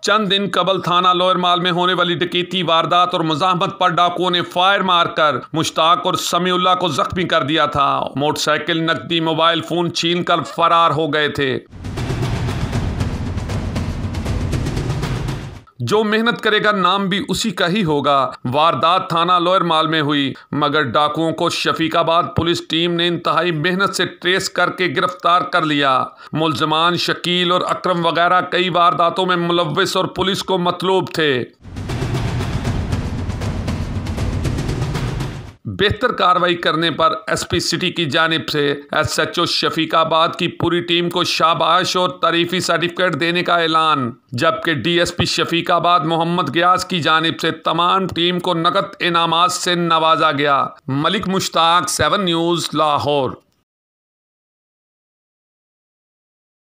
चंद दिन कबल थाना लोअरमाल में होने वाली डकैती वारदात और मुज़ाहमत पर डाकुओं ने फायर मारकर मुश्ताक और समीउल्लाह को जख्मी कर दिया था। मोटरसाइकिल, नकदी, मोबाइल फोन छीनकर फरार हो गए थे। जो मेहनत करेगा नाम भी उसी का ही होगा। वारदात थाना लोअरमाल में हुई, मगर डाकुओं को शफीकाबाद पुलिस टीम ने इंतहाई मेहनत से ट्रेस करके गिरफ्तार कर लिया। मुल्जमान शकील और अकरम वगैरह कई वारदातों में मुलव्विस और पुलिस को मतलूब थे। बेहतर कार्रवाई करने पर एसपी सिटी की जानिब से एसएचओ शफीकाबाद की पूरी टीम को शाबाश और तारीफी सर्टिफिकेट देने का ऐलान, जबकि डीएसपी शफीकाबाद मोहम्मद गियास की जानिब से तमाम टीम को नकद इनामात से नवाजा गया। मलिक मुश्ताक, 7 न्यूज़, लाहौर।